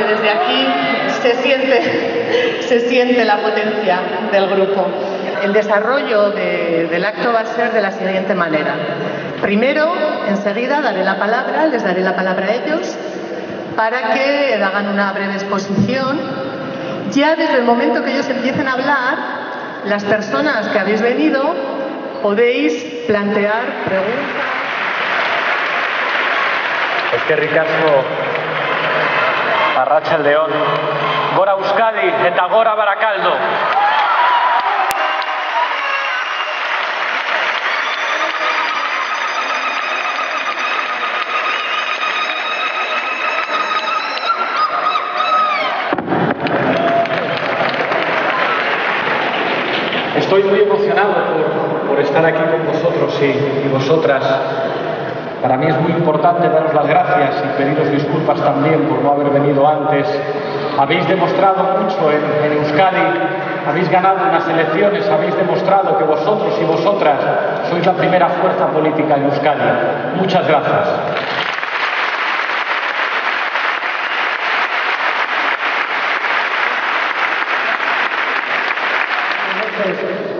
desde aquí se siente la potencia del grupo. El desarrollo del acto va a ser de la siguiente manera. Primero, enseguida les daré la palabra a ellos para que hagan una breve exposición. Ya desde el momento que ellos empiecen a hablar, las personas que habéis venido podéis plantear preguntas. Eskerrik asko Arratsaldeon. Gora Euskadi eta gora Barakaldo. Estoy muy emocionado por estar aquí con vosotros y vosotras. Para mí es muy importante daros las gracias y pediros disculpas también por no haber venido antes. Habéis demostrado mucho en Euskadi, habéis ganado unas elecciones, habéis demostrado que vosotros y vosotras sois la primera fuerza política en Euskadi. Muchas gracias.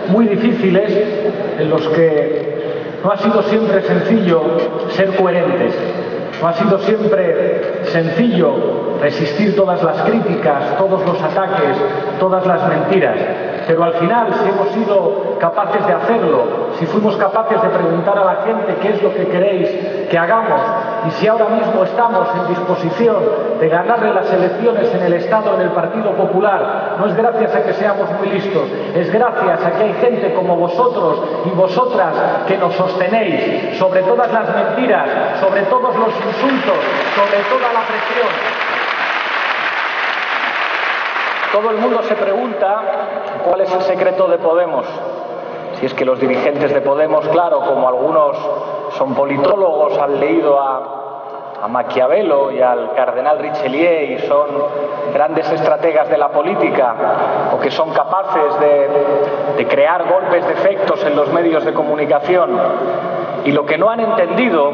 Muy difíciles en los que no ha sido siempre sencillo ser coherentes, no ha sido siempre sencillo resistir todas las críticas, todos los ataques, todas las mentiras, pero al final si hemos sido capaces de hacerlo, si fuimos capaces de preguntar a la gente qué es lo que queréis que hagamos y si ahora mismo estamos en disposición de ganarle las elecciones en el Estado, en el Partido Popular, no es gracias a que seamos muy listos, es gracias a que hay gente como vosotros y vosotras que nos sostenéis sobre todas las mentiras, sobre todos los insultos, sobre toda la presión. Todo el mundo se pregunta cuál es el secreto de Podemos. Si es que los dirigentes de Podemos, claro, como algunos son politólogos, han leído a Maquiavelo y al cardenal Richelieu y son grandes estrategas de la política, o que son capaces de crear golpes de efectos en los medios de comunicación. Y lo que no han entendido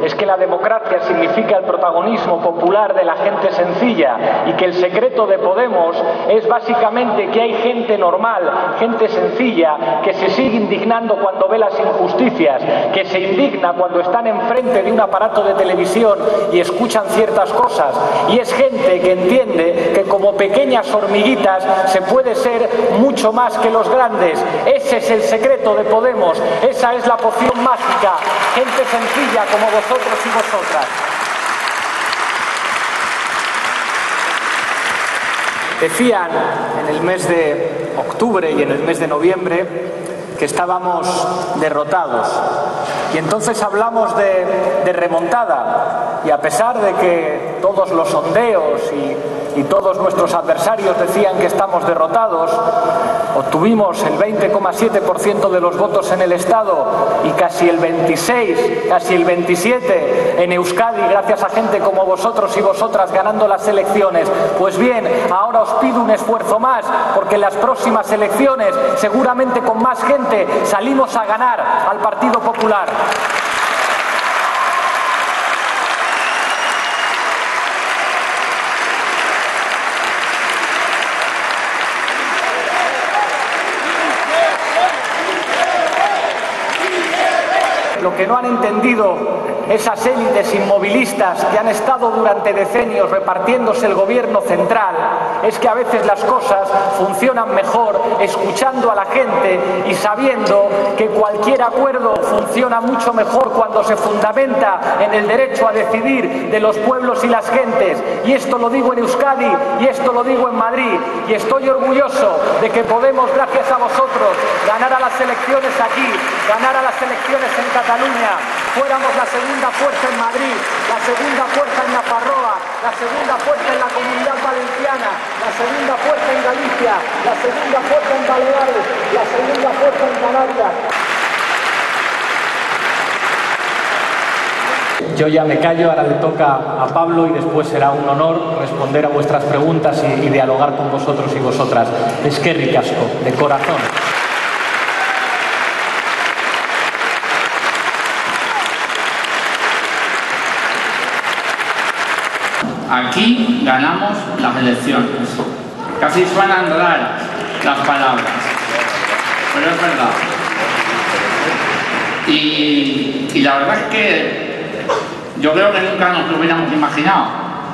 es que la democracia significa el protagonismo popular de la gente sencilla y que el secreto de Podemos es básicamente que hay gente normal, gente sencilla, que se sigue indignando cuando ve las injusticias, que se indigna cuando están enfrente de un aparato de televisión y escuchan ciertas cosas. Y es gente que entiende que como pequeñas hormiguitas se puede ser mucho más que los grandes. Ese es el secreto de Podemos, esa es la poción mágica. Gente sencilla como vosotros y vosotras. Decían en el mes de octubre y en el mes de noviembre que estábamos derrotados. Y entonces hablamos de remontada. Y a pesar de que todos los sondeos y todos nuestros adversarios decían que estamos derrotados, obtuvimos el 20,7% de los votos en el Estado y casi el 26, casi el 27% en Euskadi, gracias a gente como vosotros y vosotras ganando las elecciones. Pues bien, ahora os pido un esfuerzo más, porque en las próximas elecciones, seguramente con más gente, salimos a ganar al Partido Popular. Lo que no han entendido esas élites inmovilistas que han estado durante decenios repartiéndose el gobierno central es que a veces las cosas funcionan mejor escuchando a la gente y sabiendo que cualquier acuerdo funciona mucho mejor cuando se fundamenta en el derecho a decidir de los pueblos y las gentes. Y esto lo digo en Euskadi y esto lo digo en Madrid, y estoy orgulloso de que Podemos, gracias a vosotros, ganar a las elecciones aquí, ganar a las elecciones en Cataluña, fuéramos la segunda fuerza en Madrid, la segunda fuerza en Nafarroa, la segunda fuerza en la Comunidad Valenciana, la segunda fuerza en Galicia, la segunda fuerza en Baleares, la segunda fuerza en Canarias. Yo ya me callo, ahora le toca a Pablo y después será un honor responder a vuestras preguntas y dialogar con vosotros y vosotras. Eskerrik asko, de corazón. aquí ganamos las elecciones. Casi suenan raras las palabras, pero es verdad. Y la verdad es que yo creo que nunca nos lo hubiéramos imaginado.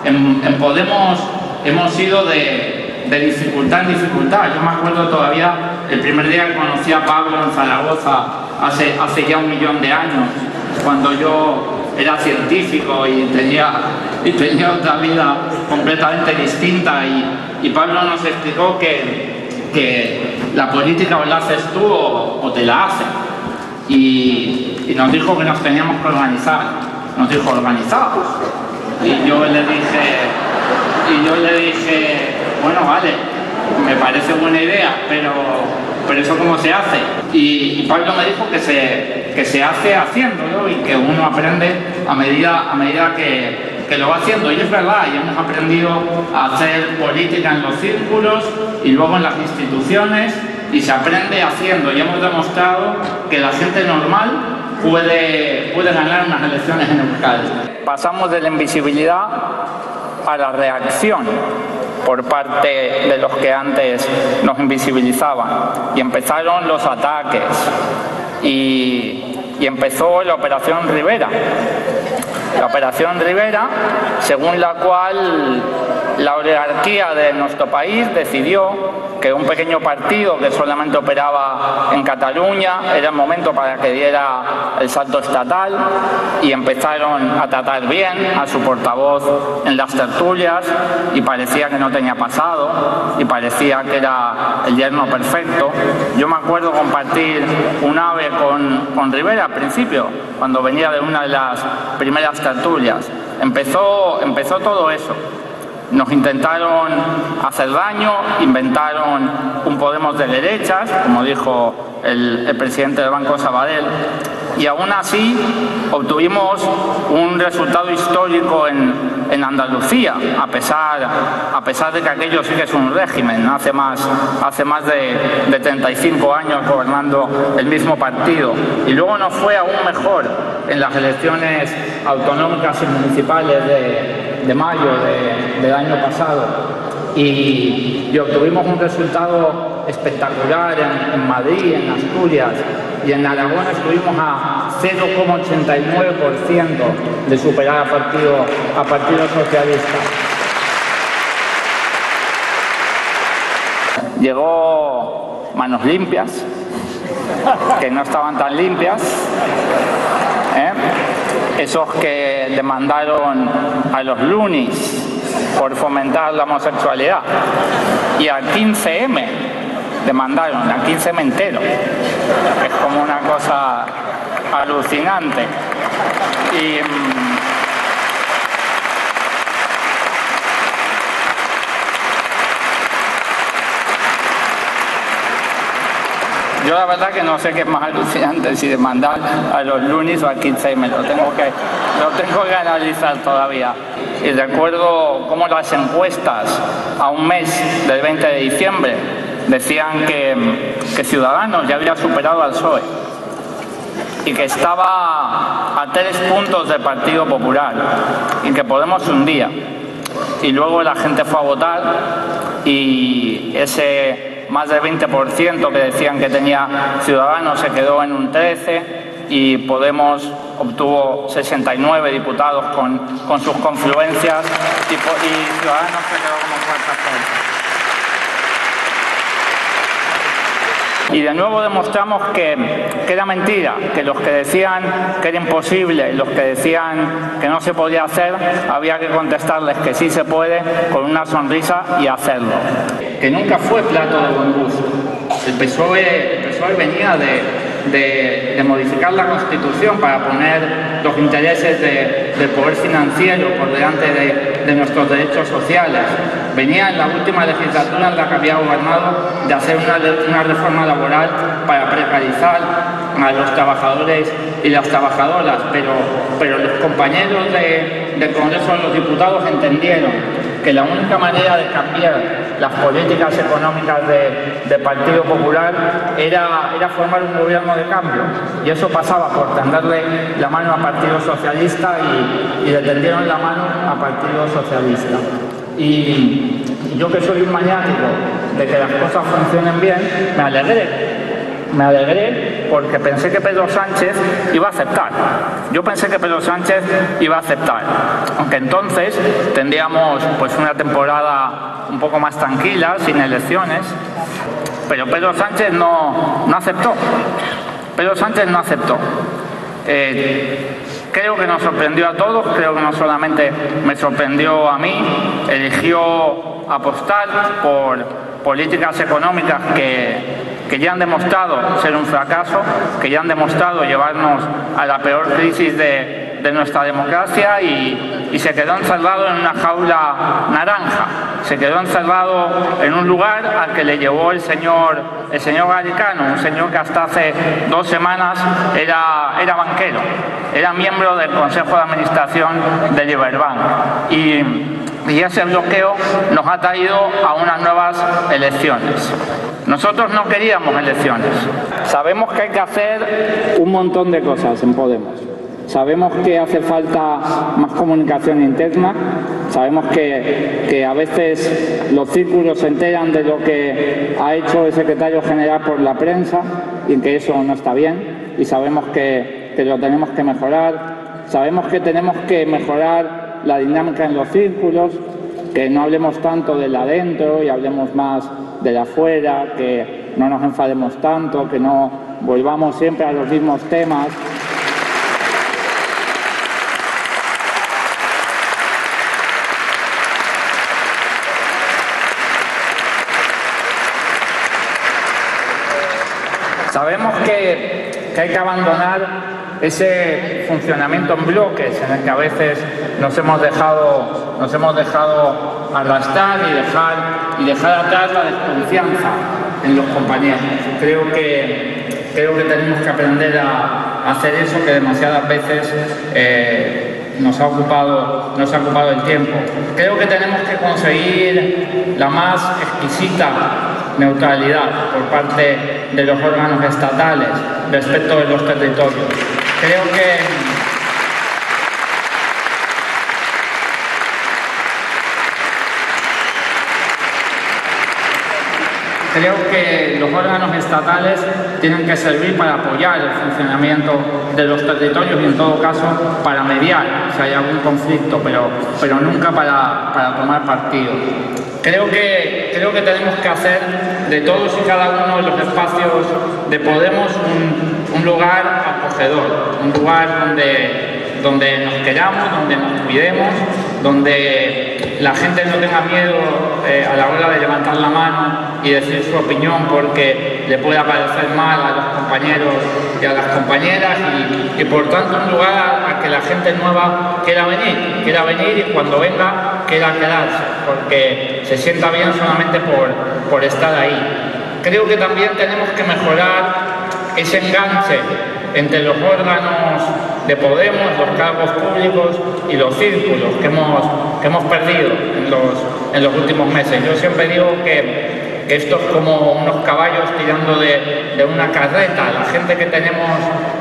En Podemos hemos ido de dificultad en dificultad. Yo me acuerdo todavía el primer día que conocí a Pablo en Zaragoza, hace ya 1.000.000 de años, cuando yo era científico y tenía otra vida completamente distinta, y Pablo nos explicó que la política o la haces tú o te la hacen, y nos dijo que nos teníamos que organizar, nos dijo organizados, y yo le dije, bueno, vale, me parece buena idea, pero ¿eso cómo se hace? Y Pablo me dijo que se hace haciéndolo, y que uno aprende a medida que lo va haciendo. Y es verdad, y hemos aprendido a hacer política en los círculos y luego en las instituciones, y se aprende haciendo, y hemos demostrado que la gente normal puede ganar unas elecciones en Euskadi. Pasamos de la invisibilidad a la reacción por parte de los que antes nos invisibilizaban, y empezaron los ataques y empezó la Operación Rivera. La Operación Rivera, según la cual la oligarquía de nuestro país decidió que un pequeño partido que solamente operaba en Cataluña era el momento para que diera el salto estatal, y empezaron a tratar bien a su portavoz en las tertulias, y parecía que no tenía pasado y parecía que era el yerno perfecto. Yo me acuerdo compartir un ave con Rivera al principio, cuando venía de una de las primeras tertulias. Empezó todo eso. Nos intentaron hacer daño, inventaron un Podemos de derechas, como dijo el presidente del Banco Sabadell, y aún así obtuvimos un resultado histórico en Andalucía, a pesar de que aquello sí que es un régimen, hace más de 35 años gobernando el mismo partido. Y luego nos fue aún mejor en las elecciones autonómicas y municipales de mayo del año pasado, y obtuvimos un resultado espectacular en Madrid, en Asturias, y en Aragón estuvimos a 0,89% de superar a Partido Socialista. Llegó Manos Limpias, que no estaban tan limpias, esos que demandaron a los lunis por fomentar la homosexualidad, y al 15M demandaron, al 15M entero. Es como una cosa alucinante. Yo la verdad que no sé qué es más alucinante, si demandar a los lunis o al 15M, lo tengo que analizar todavía. Y recuerdo cómo las encuestas a un mes del 20 de diciembre decían que Ciudadanos ya había superado al PSOE y que estaba a 3 puntos del Partido Popular y que Podemos se hundía. Y luego la gente fue a votar, y ese más del 20% que decían que tenía Ciudadanos se quedó en un 13%, y Podemos obtuvo 69 diputados con sus confluencias, y Ciudadanos se quedó como cuarta fuerza. Y de nuevo demostramos que era mentira, que los que decían que era imposible, los que decían que no se podía hacer, había que contestarles que sí se puede con una sonrisa y hacerlo. Que nunca fue plato de buen gusto. El PSOE venía de modificar la Constitución para poner los intereses del poder financiero por delante de nuestros derechos sociales. Venía en la última legislatura en la que había gobernado de hacer una reforma laboral para precarizar a los trabajadores y las trabajadoras, pero los compañeros del Congreso de los Diputados entendieron que la única manera de cambiar las políticas económicas del Partido Popular era formar un gobierno de cambio, y eso pasaba por tenderle la mano al Partido Socialista, y le tendieron la mano al Partido Socialista. Y yo, que soy un maniático de que las cosas funcionen bien, me alegré porque pensé que Pedro Sánchez iba a aceptar. Yo pensé que Pedro Sánchez iba a aceptar, aunque entonces tendríamos pues una temporada un poco más tranquila, sin elecciones, pero Pedro Sánchez no aceptó. Pedro Sánchez no aceptó. Creo que nos sorprendió a todos, creo que no solamente me sorprendió a mí. Eligió apostar por políticas económicas que ya han demostrado ser un fracaso, que ya han demostrado llevarnos a la peor crisis de nuestra democracia, y se quedó encerrado en una jaula naranja, se quedó encerrado en un lugar al que le llevó el señor Garicano, un señor que hasta hace 2 semanas era banquero, era miembro del Consejo de Administración de Liberbank, y ese bloqueo nos ha traído a unas nuevas elecciones. Nosotros no queríamos elecciones. Sabemos que hay que hacer un montón de cosas en Podemos. Sabemos que hace falta más comunicación interna, sabemos que a veces los círculos se enteran de lo que ha hecho el secretario general por la prensa, y que eso no está bien, y sabemos que lo tenemos que mejorar. Sabemos que tenemos que mejorar la dinámica en los círculos, que no hablemos tanto del adentro y hablemos más del afuera, que no nos enfademos tanto, que no volvamos siempre a los mismos temas. Sabemos que hay que abandonar ese funcionamiento en bloques en el que a veces nos hemos dejado arrastrar y dejar atrás la desconfianza en los compañeros. Creo que tenemos que aprender a hacer eso, que demasiadas veces nos ha ocupado el tiempo. Creo que tenemos que conseguir la más exquisita neutralidad por parte de los órganos estatales respecto de los territorios. Creo que los órganos estatales tienen que servir para apoyar el funcionamiento de los territorios, y en todo caso para mediar si hay algún conflicto, pero nunca para tomar partido. Creo que tenemos que hacer de todos y cada uno de los espacios de Podemos un lugar acogedor, un lugar donde nos queramos, donde nos cuidemos, donde la gente no tenga miedo a la hora de levantar la mano y decir su opinión porque le pueda parecer mal a los compañeros y a las compañeras, y por tanto un lugar a que la gente nueva quiera venir, y cuando venga quiera quedarse, porque se sienta bien solamente por estar ahí. Creo que también tenemos que mejorar ese enganche entre los órganos de Podemos, los cargos públicos y los círculos que hemos perdido en los últimos meses. Yo siempre digo que esto es como unos caballos tirando de una carreta. La gente que tenemos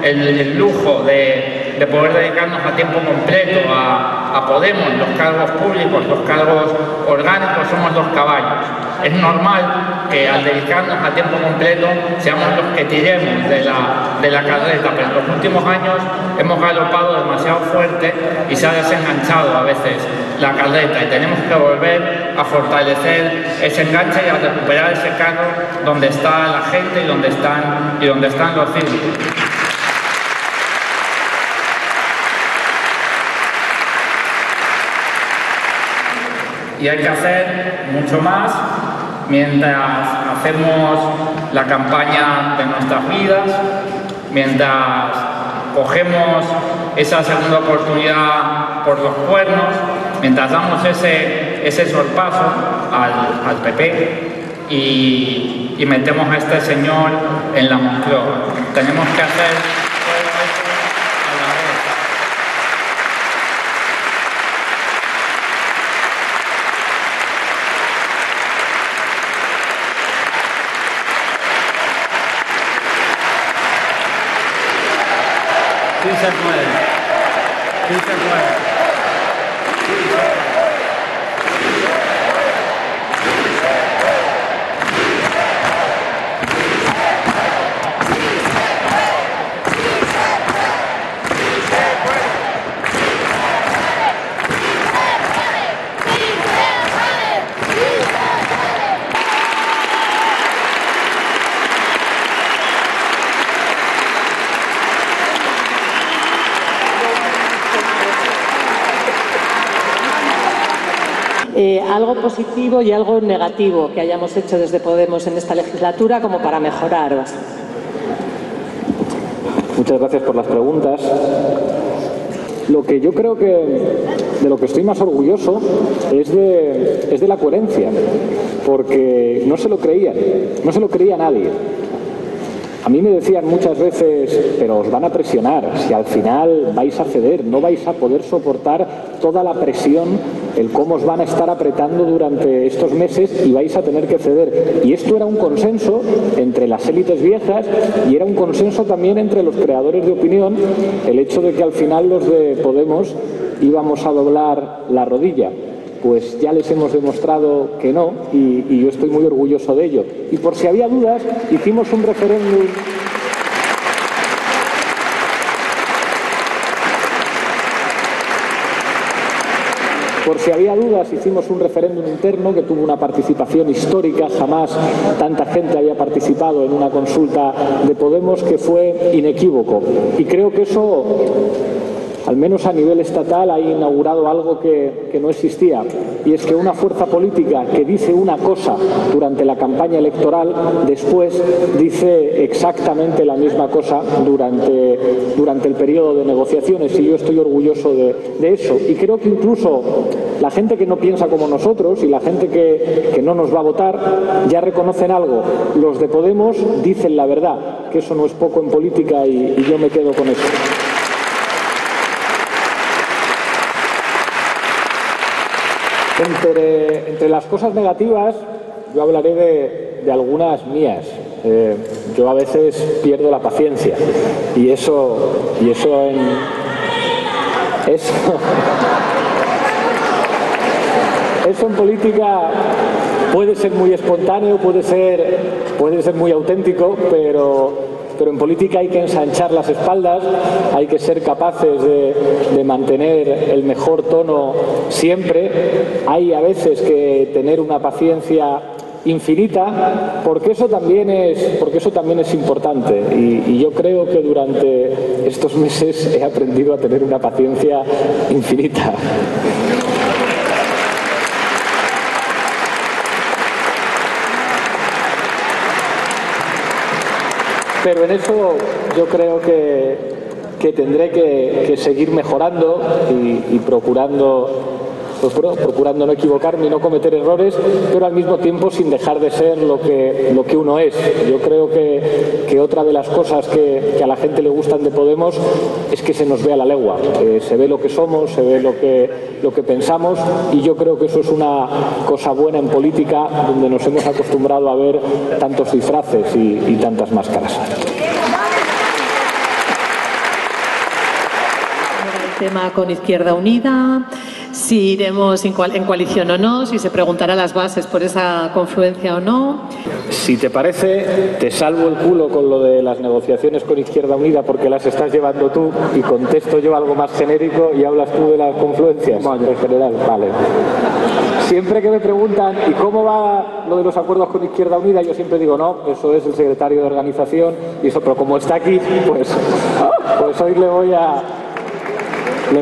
el lujo de poder dedicarnos a tiempo completo a Podemos, los cargos públicos, los cargos orgánicos, somos los caballos. Es normal que al dedicarnos a tiempo completo seamos los que tiremos de la carreta, pero en los últimos años hemos galopado demasiado fuerte y se ha desenganchado a veces la carreta, y tenemos que volver a fortalecer ese enganche y a recuperar ese carro donde está la gente y donde están los círculos. Y hay que hacer mucho más mientras hacemos la campaña de nuestras vidas, mientras cogemos esa segunda oportunidad por los cuernos, mientras damos ese sorpaso al PP y metemos a este señor en la Moncloa. Tenemos que hacer Sí se puede. Sí se puede. Algo positivo y algo negativo que hayamos hecho desde Podemos en esta legislatura como para mejorar. Muchas gracias por las preguntas. Lo que yo creo que de lo que estoy más orgulloso es de la coherencia, porque no se lo creía nadie. A mí me decían muchas veces, pero os van a presionar, si al final vais a ceder, no vais a poder soportar toda la presión, el cómo os van a estar apretando durante estos meses y vais a tener que ceder. Y esto era un consenso entre las élites viejas y era un consenso también entre los creadores de opinión, el hecho de que al final los de Podemos íbamos a doblar la rodilla. Pues ya les hemos demostrado que no, y yo estoy muy orgulloso de ello. Y por si había dudas, hicimos un referéndum. Por si había dudas, hicimos un referéndum interno que tuvo una participación histórica, jamás tanta gente había participado en una consulta de Podemos, que fue inequívoco. Y creo que eso, al menos a nivel estatal, ha inaugurado algo que no existía, y es que una fuerza política que dice una cosa durante la campaña electoral, después dice exactamente la misma cosa durante el periodo de negociaciones, y yo estoy orgulloso de eso. Y creo que incluso la gente que no piensa como nosotros y la gente que no nos va a votar ya reconocen algo. Los de Podemos dicen la verdad, que eso no es poco en política, y yo me quedo con eso. Entre las cosas negativas, yo hablaré de algunas mías. Yo a veces pierdo la paciencia, y eso en política puede ser muy espontáneo, puede ser muy auténtico, pero en política hay que ensanchar las espaldas, hay que ser capaces de mantener el mejor tono siempre. Hay a veces que tener una paciencia infinita, porque eso también es importante, y yo creo que durante estos meses he aprendido a tener una paciencia infinita. Pero en eso yo creo que tendré que seguir mejorando y procurando no equivocarme y no cometer errores, pero al mismo tiempo sin dejar de ser lo que uno es. Yo creo que otra de las cosas que a la gente le gustan de Podemos es que se nos ve a la legua, se ve lo que somos, se ve lo que pensamos, y yo creo que eso es una cosa buena en política, donde nos hemos acostumbrado a ver tantos disfraces y tantas máscaras. El tema con Izquierda Unida, si iremos en coalición o no, si se preguntará las bases por esa confluencia o no. Si te parece, te salvo el culo con lo de las negociaciones con Izquierda Unida, porque las estás llevando tú, y contesto yo algo más genérico y hablas tú de las confluencias en general. Vale. Siempre que me preguntan ¿y cómo va lo de los acuerdos con Izquierda Unida?, yo siempre digo no, eso es el secretario de organización, y eso, pero como está aquí, pues hoy le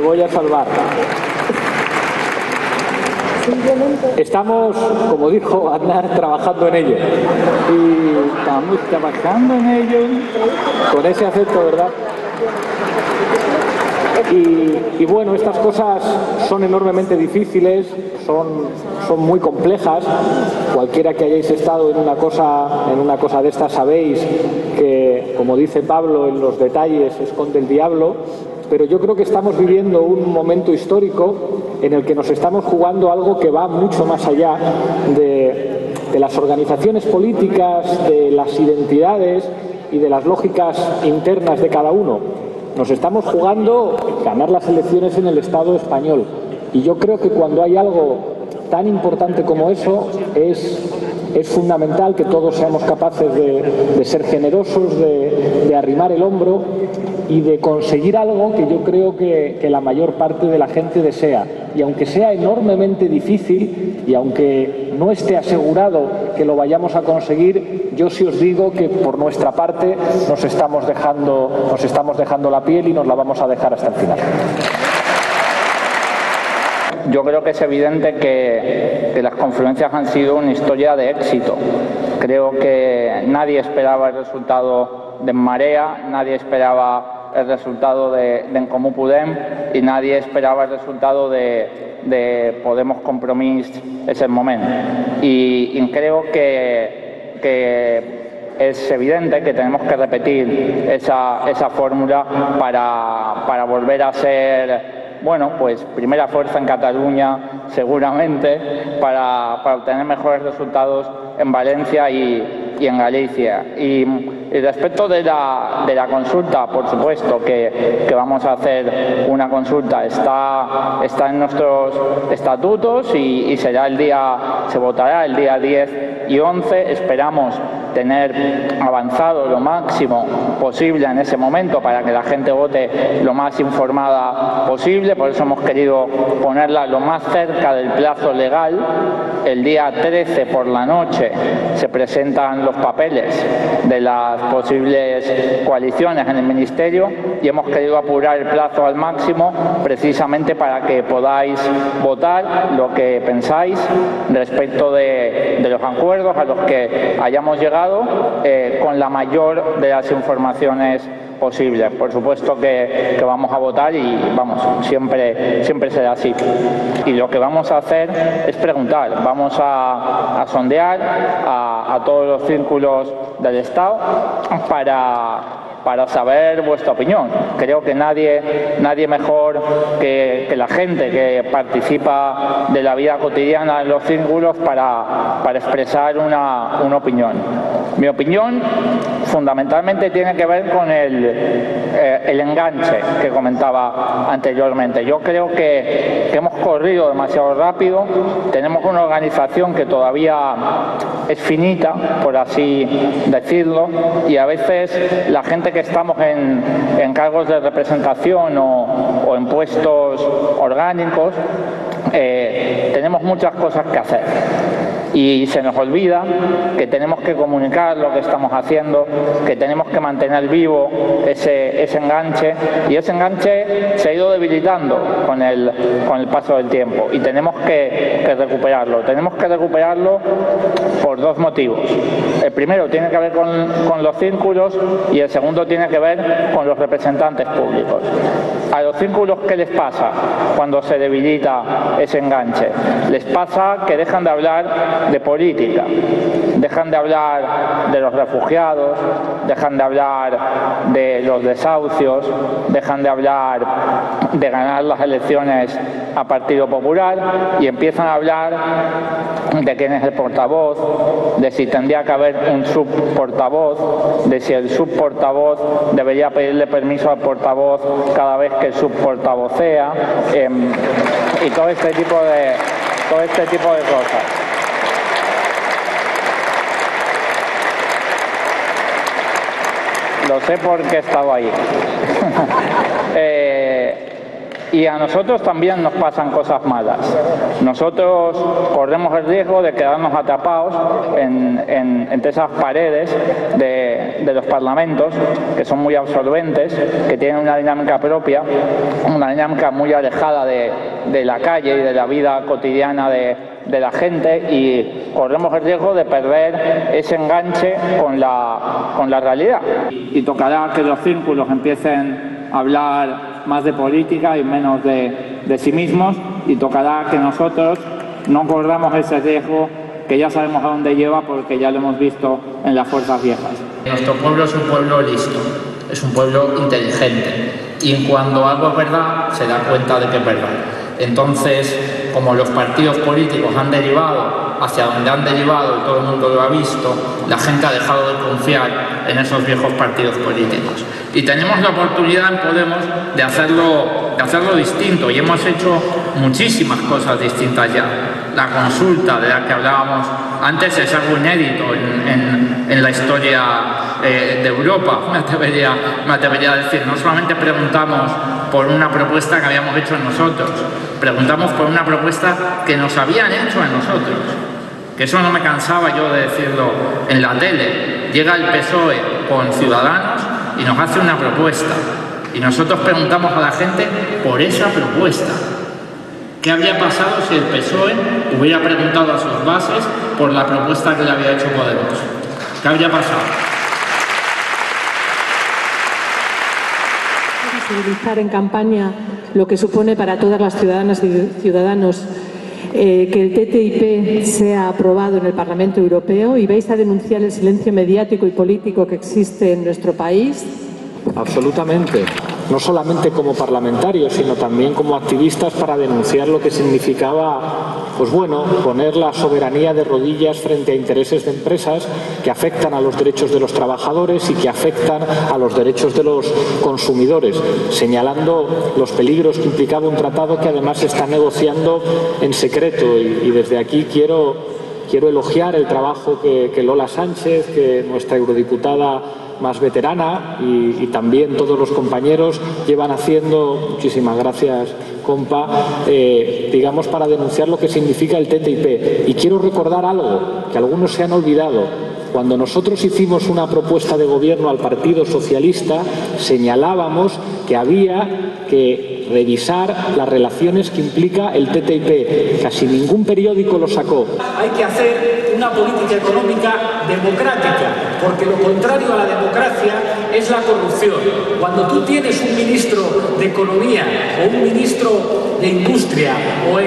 voy a salvar. Estamos, como dijo Aznar, trabajando en ello. Y estamos trabajando en ello. Con ese acento, ¿verdad? Y bueno, estas cosas son enormemente difíciles, son muy complejas. Cualquiera que hayáis estado en una cosa de estas sabéis que, como dice Pablo, en los detalles se esconde el diablo. Pero yo creo que estamos viviendo un momento histórico en el que nos estamos jugando algo que va mucho más allá de las organizaciones políticas, de las identidades y de las lógicas internas de cada uno. nos estamos jugando ganar las elecciones en el Estado español. Y yo creo que cuando hay algo tan importante como eso, es fundamental que todos seamos capaces de ser generosos, de arrimar el hombro y de conseguir algo que yo creo que la mayor parte de la gente desea. Y aunque sea enormemente difícil y aunque no esté asegurado que lo vayamos a conseguir, yo sí os digo que por nuestra parte nos estamos dejando la piel y nos la vamos a dejar hasta el final. Yo creo que es evidente que las confluencias han sido una historia de éxito. Creo que nadie esperaba el resultado de En Marea, nadie esperaba el resultado de En Comú Podem y nadie esperaba el resultado de Podemos Compromís ese momento. Y creo que es evidente que tenemos que repetir esa fórmula para volver a ser, bueno, pues primera fuerza en Cataluña, seguramente, para obtener mejores resultados en Valencia y en Galicia. Y respecto de la consulta, por supuesto que vamos a hacer una consulta. Está en nuestros estatutos y se votará el día 10 y 11. Esperamos tener avanzado lo máximo posible en ese momento para que la gente vote lo más informada posible. Por eso hemos querido ponerla lo más cerca del plazo legal. El día 13 por la noche se presentan los papeles de las posibles coaliciones en el Ministerio y hemos querido apurar el plazo al máximo precisamente para que podáis votar lo que pensáis respecto de los acuerdos a los que hayamos llegado con la mayor de las informaciones posibles. Por supuesto que vamos a votar y siempre será así. Y lo que vamos a hacer es preguntar, vamos a sondear a todos los círculos del Estado para saber vuestra opinión. Creo que nadie mejor que la gente que participa de la vida cotidiana en los círculos para expresar una opinión. Mi opinión fundamentalmente tiene que ver con el enganche que comentaba anteriormente. Yo creo que hemos corrido demasiado rápido, tenemos una organización que todavía es finita, por así decirlo, y a veces la gente que estamos en cargos de representación o en puestos orgánicos, tenemos muchas cosas que hacer. Y se nos olvida que tenemos que comunicar lo que estamos haciendo, que tenemos que mantener vivo ese enganche, y ese enganche se ha ido debilitando con el paso del tiempo y tenemos que recuperarlo. Tenemos que recuperarlo por dos motivos. El primero tiene que ver con los círculos y el segundo tiene que ver con los representantes públicos. A los círculos, ¿qué les pasa cuando se debilita ese enganche? Les pasa que dejan de hablar de política, dejan de hablar de los refugiados, dejan de hablar de los desahucios, dejan de hablar de ganar las elecciones a Partido Popular y empiezan a hablar de quién es el portavoz, de si tendría que haber un subportavoz, de si el subportavoz debería pedirle permiso al portavoz cada vez que el subportavocea, y todo este tipo de cosas. Lo sé porque he estado ahí. Y a nosotros también nos pasan cosas malas. Nosotros corremos el riesgo de quedarnos atrapados entre esas paredes de los parlamentos, que son muy absorbentes, que tienen una dinámica propia, una dinámica muy alejada de la calle y de la vida cotidiana de la gente, y corremos el riesgo de perder ese enganche con la realidad. Y tocará que los círculos empiecen a hablar más de política y menos de sí mismos, y tocará que nosotros no corramos ese riesgo que ya sabemos a dónde lleva porque ya lo hemos visto en las fuerzas viejas. Nuestro pueblo es un pueblo listo, es un pueblo inteligente, y cuando algo es verdad se da cuenta de que es verdad. Entonces, como los partidos políticos han derivado hacia donde han derivado y todo el mundo lo ha visto, la gente ha dejado de confiar en esos viejos partidos políticos. Y tenemos la oportunidad en Podemos de hacerlo distinto, y hemos hecho muchísimas cosas distintas ya. La consulta de la que hablábamos antes es algo inédito en la historia de Europa, me atrevería a decir. No solamente preguntamos por una propuesta que habíamos hecho nosotros, preguntamos por una propuesta que nos habían hecho a nosotros. Que eso no me cansaba yo de decirlo en la tele. Llega el PSOE con Ciudadanos y nos hace una propuesta. Y nosotros preguntamos a la gente por esa propuesta. ¿Qué habría pasado si el PSOE hubiera preguntado a sus bases por la propuesta que le había hecho Podemos? ¿Qué habría pasado? Visibilizar en campaña lo que supone para todas las ciudadanas y ciudadanos que el TTIP sea aprobado en el Parlamento Europeo, y vais a denunciar el silencio mediático y político que existe en nuestro país. Absolutamente. No solamente como parlamentarios, sino también como activistas, para denunciar lo que significaba, pues bueno, poner la soberanía de rodillas frente a intereses de empresas que afectan a los derechos de los trabajadores y que afectan a los derechos de los consumidores, señalando los peligros que implicaba un tratado que además se está negociando en secreto. Y desde aquí quiero elogiar el trabajo que Lola Sánchez, que nuestra eurodiputada más veterana, y también todos los compañeros llevan haciendo, muchísimas gracias, compa, digamos, para denunciar lo que significa el TTIP. Y quiero recordar algo que algunos se han olvidado. Cuando nosotros hicimos una propuesta de gobierno al Partido Socialista, señalábamos que había que revisar las relaciones que implica el TTIP. Casi ningún periódico lo sacó. Hay que hacer una política económica democrática, porque lo contrario a la democracia es la corrupción. Cuando tú tienes un ministro de Economía o un ministro de Industria o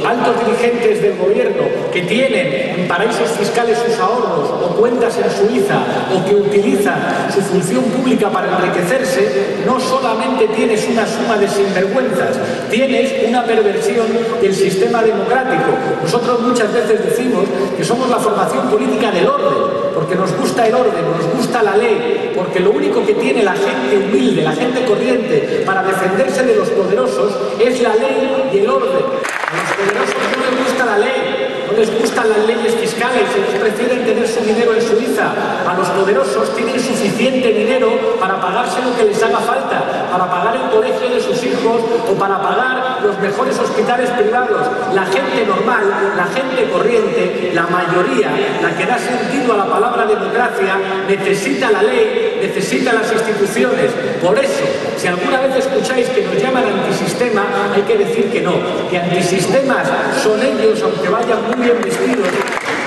altos dirigentes del gobierno que tienen en paraísos fiscales sus ahorros o cuentas en Suiza, o que utilizan su función pública para enriquecerse, no solamente tienes una suma de sinvergüenzas, tienes una perversión del sistema democrático. Nosotros muchas veces decimos que somos la formación política del orden, porque nos gusta el orden, nos gusta la ley, porque lo único que tiene la gente humilde, la gente corriente, para defenderse de los poderosos es la ley y el orden. A los poderosos no les gusta la ley, no les gustan las leyes fiscales, ellos prefieren tener su dinero en Suiza. A los poderosos tienen suficiente dinero para pagarse lo que les haga falta, para pagar el colegio de sus hijos o para pagar los mejores hospitales privados. La gente normal, la gente corriente, la mayoría, la que da sentido a la palabra democracia, necesita la ley, necesita las instituciones. Por eso, si alguna vez escucháis que nos llaman antisistema, hay que decir que no, que antisistemas son ellos, aunque vayan muy bien vestidos.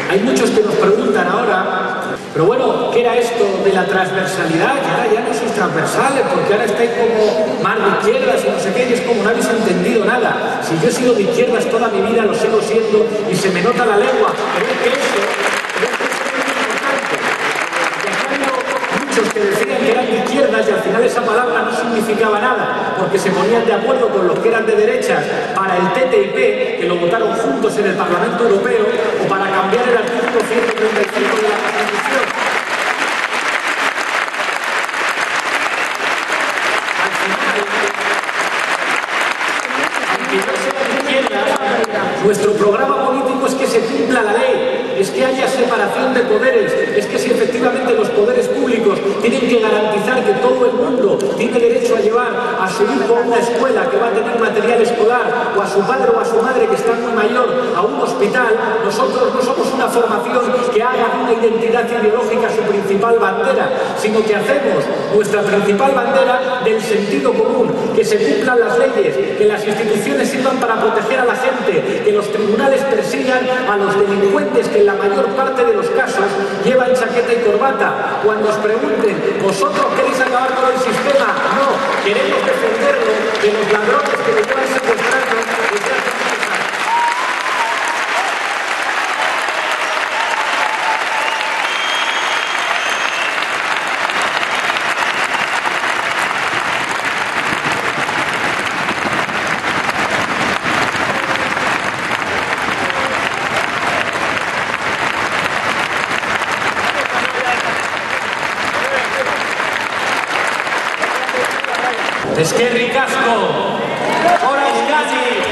Hay muchos que nos preguntan ahora, pero bueno, ¿qué era esto de la transversalidad? Que ahora ya no sois transversales, porque ahora estáis como más de izquierdas y no sé qué, y es como no habéis entendido nada. Si yo he sido de izquierdas toda mi vida, lo sigo siendo, y se me nota la lengua, pero es que eso es muy importante. Y acá hay muchos que decían que eran de izquierdas y al final esa palabra no significaba nada, porque se ponían de acuerdo con los que eran de derechas para el TTIP, que lo votaron juntos en el Parlamento Europeo, o para cambiar el artículo 135 de la Constitución. Al final, aunque yo sea de izquierda, nuestro programa político es que se cumpla la ley, es que haya separación de poderes, es que si efectivamente los poderes públicos tienen que garantizar que todo el mundo tiene derecho a llevar a su hijo a una escuela que va a tener material escolar, o a su padre o a su madre que está muy mayor a un hospital, nosotros no somos una formación que haga de una identidad ideológica su principal bandera, sino que hacemos nuestra principal bandera del sentido común, que se cumplan las leyes, que las instituciones sirvan para proteger a la gente, que los tribunales persigan a los delincuentes que en la mayor parte de los casos llevan chaqueta y corbata. Cuando os pregunten, ¿vosotros queréis acabar con el sistema? No, queremos defenderlo de los ladrones que lo llevan secuestrando desde hace muchos años. Eskerrik asko. Gora Euskadi.